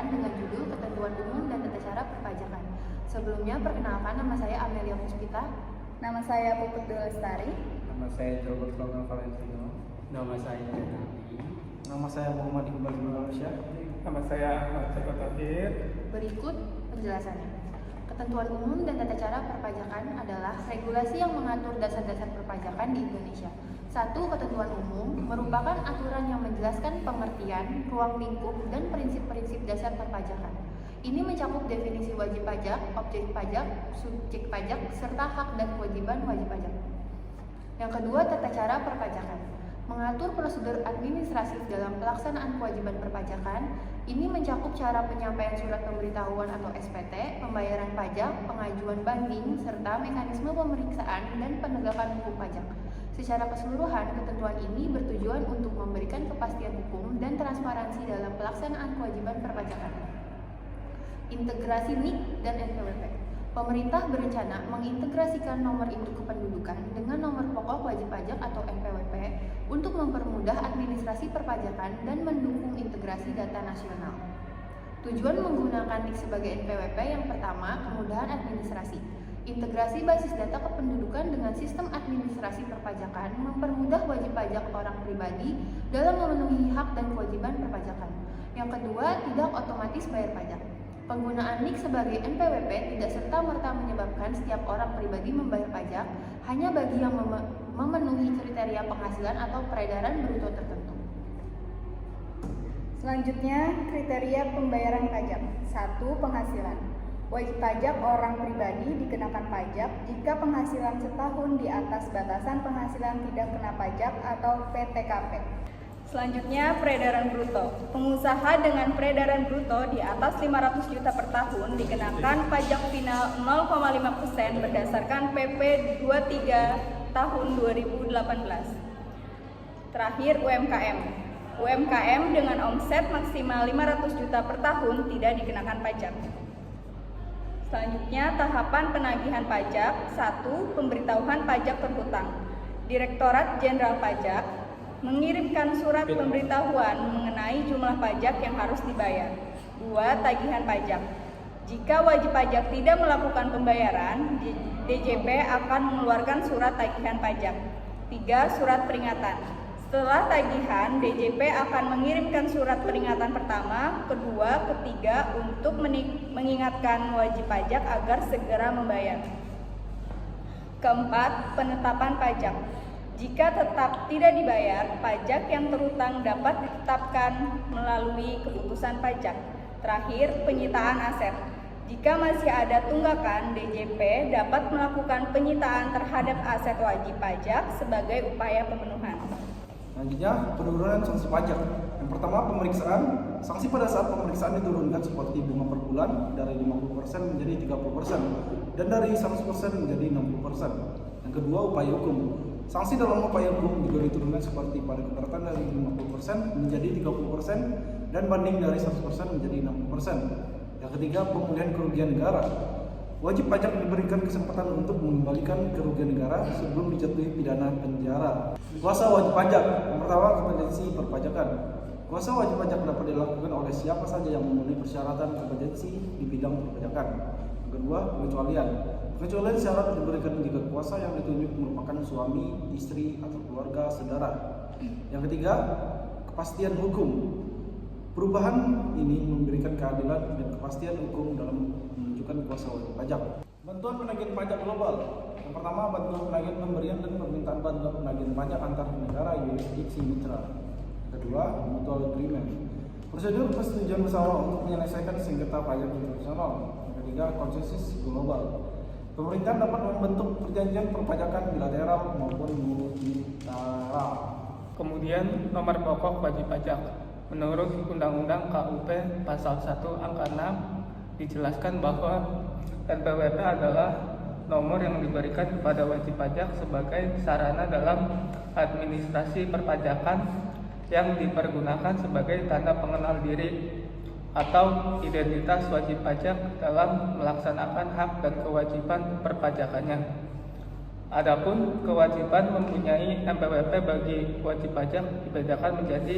perpajakan dengan judul Ketentuan Umum dan Tata Cara Perpajakan. Sebelumnya, perkenalkan, nama saya Amelia Puspita. Nama saya Puput Lestari. Nama saya Robert Logan Valentino. Nama saya Renaldi. Nama saya Muhammad Iqbal Malaysia. Nama saya Ahmad Joko Tahir. Berikut penjelasannya. Ketentuan umum dan tata cara perpajakan adalah regulasi yang mengatur dasar-dasar perpajakan di Indonesia. 1. Ketentuan umum merupakan aturan yang menjelaskan pengertian, ruang lingkup, dan prinsip-prinsip dasar perpajakan. Ini mencakup definisi wajib pajak, objek pajak, subjek pajak, serta hak dan kewajiban wajib pajak. Yang kedua, tata cara perpajakan mengatur prosedur administratif dalam pelaksanaan kewajiban perpajakan. Ini mencakup cara penyampaian surat pemberitahuan atau SPT, pembayaran pajak, pengajuan banding, serta mekanisme pemeriksaan dan penegakan hukum pajak. Secara keseluruhan, ketentuan ini bertujuan untuk memberikan kepastian hukum dan transparansi dalam pelaksanaan kewajiban perpajakan. Integrasi NIK dan NPWP. Pemerintah berencana mengintegrasikan nomor induk kependudukan dengan nomor pokok wajib pajak atau NPWP untuk mempermudah administrasi perpajakan dan mendukung integrasi data nasional. Tujuan menggunakan NIK sebagai NPWP yang pertama, kemudahan administrasi. Integrasi basis data kependudukan dengan sistem administrasi perpajakan mempermudah wajib pajak orang pribadi dalam memenuhi hak dan kewajiban perpajakan. Yang kedua, tidak otomatis bayar pajak. Penggunaan NIK sebagai NPWP tidak serta-merta menyebabkan setiap orang pribadi membayar pajak, hanya bagi yang memenuhi kriteria penghasilan atau peredaran bruto tertentu. Selanjutnya, kriteria pembayaran pajak. 1. Penghasilan. Wajib pajak orang pribadi dikenakan pajak jika penghasilan setahun di atas batasan penghasilan tidak kena pajak atau PTKP. Selanjutnya, peredaran bruto. Pengusaha dengan peredaran bruto di atas 500 juta per tahun dikenakan pajak final 0,5% berdasarkan PP 23 tahun 2018. Terakhir, UMKM. UMKM dengan omset maksimal 500 juta per tahun tidak dikenakan pajak. Selanjutnya, tahapan penagihan pajak. 1. Pemberitahuan pajak terhutang. Direktorat Jenderal Pajak mengirimkan surat pemberitahuan mengenai jumlah pajak yang harus dibayar. 2. Tagihan pajak. Jika wajib pajak tidak melakukan pembayaran, DJP akan mengeluarkan surat tagihan pajak. 3. Surat peringatan. Setelah tagihan, DJP akan mengirimkan surat peringatan pertama, kedua, ketiga untuk mengingatkan wajib pajak agar segera membayar. Keempat, penetapan pajak. Jika tetap tidak dibayar, pajak yang terhutang dapat ditetapkan melalui keputusan pajak. Terakhir, penyitaan aset. Jika masih ada tunggakan, DJP dapat melakukan penyitaan terhadap aset wajib pajak sebagai upaya pemenuhan. Selanjutnya, penurunan sanksi pajak. Yang pertama, pemeriksaan. Sanksi pada saat pemeriksaan diturunkan seperti bunga per bulan dari 50% menjadi 30% dan dari 100% menjadi 60%. Yang kedua, upaya hukum. Sanksi dalam upaya hukum juga diturunkan seperti pada keberatan dari 50% menjadi 30% dan banding dari 100% menjadi 60%. Yang ketiga, pemulihan kerugian negara. Wajib pajak diberikan kesempatan untuk mengembalikan kerugian negara sebelum dijatuhi pidana penjara. Kuasa wajib pajak. Yang pertama, kompetensi perpajakan. Kuasa wajib pajak dapat dilakukan oleh siapa saja yang memenuhi persyaratan kompetensi di bidang perpajakan. Yang kedua, pengecualian. Pengecualian syarat diberikan jika kuasa yang ditunjuk merupakan suami, istri, atau keluarga, saudara. Yang ketiga, kepastian hukum. Perubahan ini memberikan keadilan dan kepastian hukum dalam menunjukkan kuasa wajib pajak. Bantuan penagihan pajak global. Yang pertama, bantuan penagihan pemberian dan permintaan bantuan penagihan pajak antar negara yurisdiksi mitra. Yang kedua, mutual agreement. Prosedur persetujuan bersama untuk menyelesaikan sengketa pajak internasional. Yang ketiga, konsensus global. Pemerintah dapat membentuk perjanjian perpajakan bilateral maupun multilateral. Kemudian nomor pokok wajib pajak. Menurut Undang-Undang KUP Pasal 1 Angka 6 dijelaskan bahwa NPWP adalah nomor yang diberikan kepada wajib pajak sebagai sarana dalam administrasi perpajakan yang dipergunakan sebagai tanda pengenal diri atau identitas wajib pajak dalam melaksanakan hak dan kewajiban perpajakannya. Adapun kewajiban mempunyai NPWP bagi wajib pajak dibedakan menjadi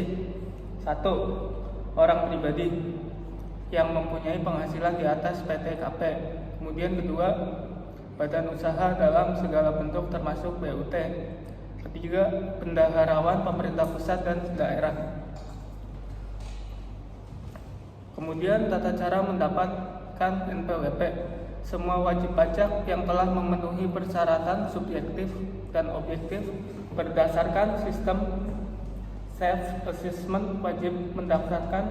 1. Orang pribadi. yang mempunyai penghasilan di atas PTKP. Kemudian kedua, badan usaha dalam segala bentuk termasuk BUT. Ketiga, bendaharawan pemerintah pusat dan daerah. Kemudian tata cara mendapatkan NPWP. Semua wajib pajak yang telah memenuhi persyaratan subjektif dan objektif berdasarkan sistem self-assessment wajib mendaftarkan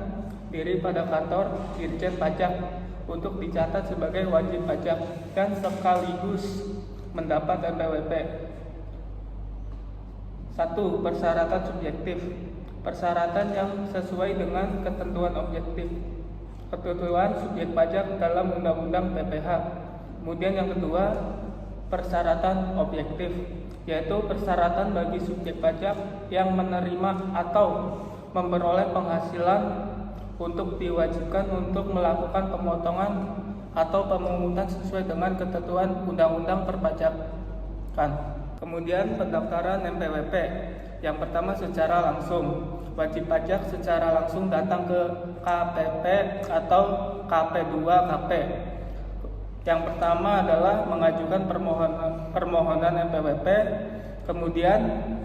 diri pada kantor Dirjen Pajak untuk dicatat sebagai wajib pajak dan sekaligus mendapat NPWP. 1. Persyaratan subjektif. Persyaratan yang sesuai dengan ketentuan subjek pajak dalam Undang-Undang PPH. Kemudian yang kedua, persyaratan objektif, yaitu persyaratan bagi subjek pajak yang menerima atau memperoleh penghasilan untuk diwajibkan untuk melakukan pemotongan atau pemungutan sesuai dengan ketentuan Undang-Undang Perpajakan. Kemudian pendaftaran NPWP. Yang pertama secara langsung. Wajib pajak secara langsung datang ke KPP atau KP2KP. Yang pertama adalah mengajukan permohonan NPWP, kemudian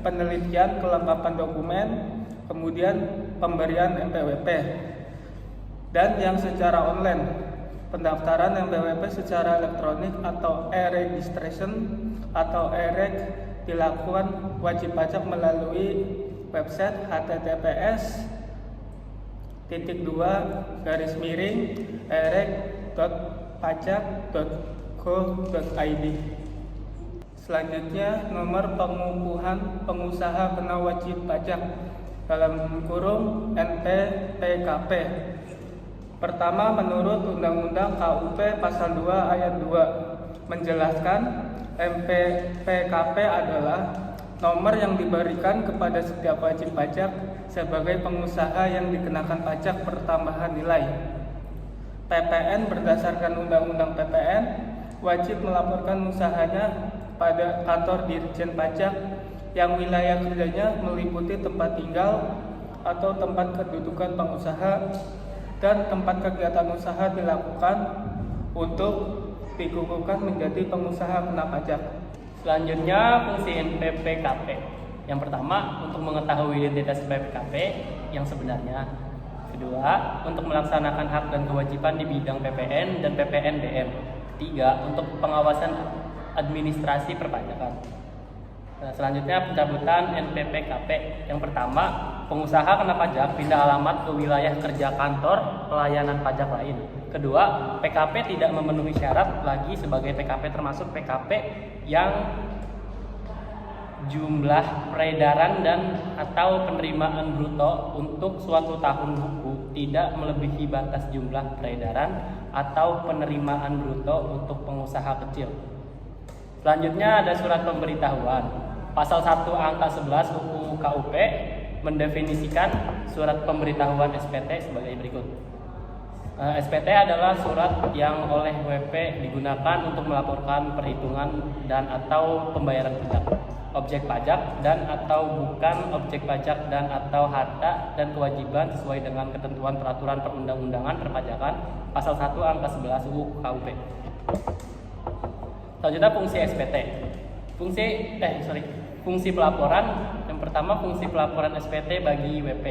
penelitian kelengkapan dokumen, kemudian pemberian NPWP. Dan yang secara online, pendaftaran NPWP secara elektronik atau e-registration atau e-reg dilakukan wajib pajak melalui website https://ereg.pajak.go.id. Selanjutnya, nomor pengukuhan pengusaha kena wajib pajak dalam kurung NPPKP. Pertama, menurut Undang-Undang KUP Pasal 2 Ayat 2 menjelaskan MPPKP adalah nomor yang diberikan kepada setiap wajib pajak sebagai pengusaha yang dikenakan pajak pertambahan nilai. PPN berdasarkan Undang-Undang PPN wajib melaporkan usahanya pada kantor Dirjen Pajak yang wilayah kerjanya meliputi tempat tinggal atau tempat kedudukan pengusaha dan tempat kegiatan usaha dilakukan untuk dikukuhkan menjadi pengusaha kena pajak. Selanjutnya, fungsi NPPKP. Yang pertama, untuk mengetahui identitas PPKP yang sebenarnya. Kedua, untuk melaksanakan hak dan kewajiban di bidang PPN dan PPNBM. Ketiga, untuk pengawasan administrasi perpajakan. Selanjutnya, pencabutan NPPKP. Yang pertama, pengusaha kena pajak pindah alamat ke wilayah kerja kantor pelayanan pajak lain. Kedua, PKP tidak memenuhi syarat lagi sebagai PKP, termasuk PKP yang jumlah peredaran dan atau penerimaan bruto untuk suatu tahun buku tidak melebihi batas jumlah peredaran atau penerimaan bruto untuk pengusaha kecil. Selanjutnya ada surat pemberitahuan. Pasal 1 angka 11 UU KUP mendefinisikan surat pemberitahuan SPT sebagai berikut. SPT adalah surat yang oleh WP digunakan untuk melaporkan perhitungan dan atau pembayaran pajak, objek pajak dan atau bukan objek pajak dan atau harta dan kewajiban sesuai dengan ketentuan peraturan perundang-undangan perpajakan pasal 1 angka 11 UU KUP. Selanjutnya fungsi SPT. Fungsi pelaporan. Yang pertama, fungsi pelaporan SPT bagi WP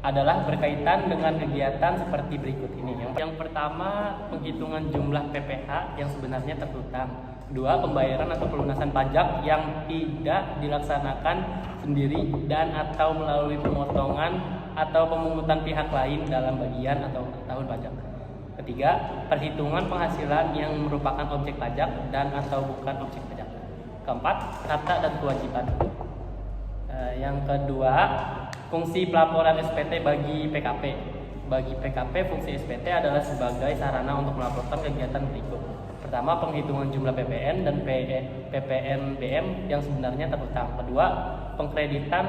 adalah berkaitan dengan kegiatan seperti berikut ini. Yang pertama, penghitungan jumlah PPh yang sebenarnya terhutang. Kedua, pembayaran atau pelunasan pajak yang tidak dilaksanakan sendiri dan atau melalui pemotongan atau pemungutan pihak lain dalam bagian atau tahun pajak. Ketiga, perhitungan penghasilan yang merupakan objek pajak dan atau bukan objek pajak. Keempat, harta dan kewajiban. Yang kedua, fungsi pelaporan SPT bagi PKP. Bagi PKP, fungsi SPT adalah sebagai sarana untuk melaporkan kegiatan berikut. Pertama, penghitungan jumlah PPN dan PPNBM yang sebenarnya terhutang. Kedua, pengkreditan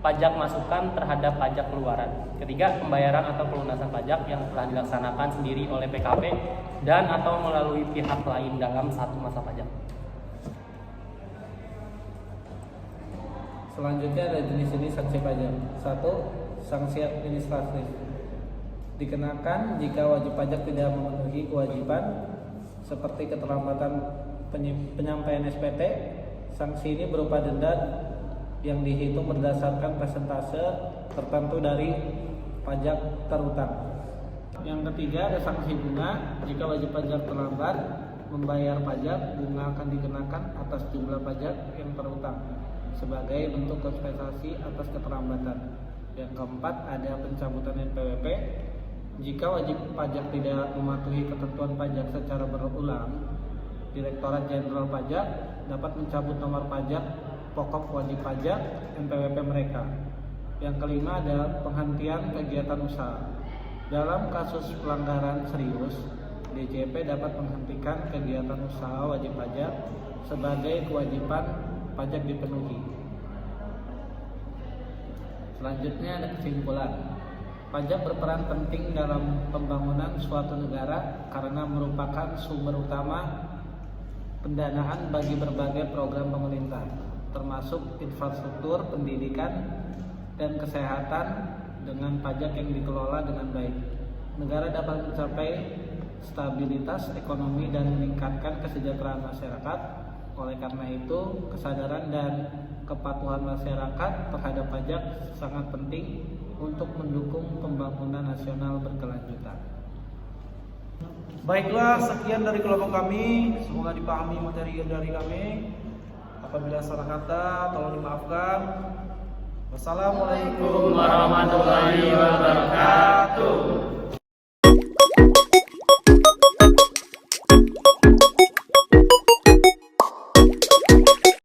pajak masukan terhadap pajak keluaran. Ketiga, pembayaran atau pelunasan pajak yang telah dilaksanakan sendiri oleh PKP dan atau melalui pihak lain dalam satu masa pajak. Selanjutnya ada jenis-jenis sanksi pajak. 1. Sanksi administratif. dikenakan jika wajib pajak tidak memenuhi kewajiban seperti keterlambatan penyampaian SPT. Sanksi ini berupa denda yang dihitung berdasarkan persentase tertentu dari pajak terutang. Yang ketiga ada sanksi bunga. Jika wajib pajak terlambat membayar pajak, bunga akan dikenakan atas jumlah pajak yang terutang sebagai bentuk kompensasi atas keterlambatan. Yang keempat ada pencabutan NPWP. Jika wajib pajak tidak mematuhi ketentuan pajak secara berulang, Direktorat Jenderal Pajak dapat mencabut nomor pajak pokok wajib pajak NPWP mereka. Yang kelima ada penghentian kegiatan usaha. Dalam kasus pelanggaran serius, DJP dapat menghentikan kegiatan usaha wajib pajak sebagai kewajiban pajak dipenuhi. Selanjutnya ada kesimpulan. Pajak berperan penting dalam pembangunan suatu negara karena merupakan sumber utama pendanaan bagi berbagai program pemerintah, termasuk infrastruktur, pendidikan, dan kesehatan. Dengan pajak yang dikelola dengan baik, negara dapat mencapai stabilitas ekonomi dan meningkatkan kesejahteraan masyarakat. Oleh karena itu, kesadaran dan kepatuhan masyarakat terhadap pajak sangat penting untuk mendukung pembangunan nasional berkelanjutan. Baiklah, sekian dari kelompok kami. Semoga dipahami materi dari kami. Apabila salah kata, tolong dimaafkan. Wassalamualaikum warahmatullahi wabarakatuh.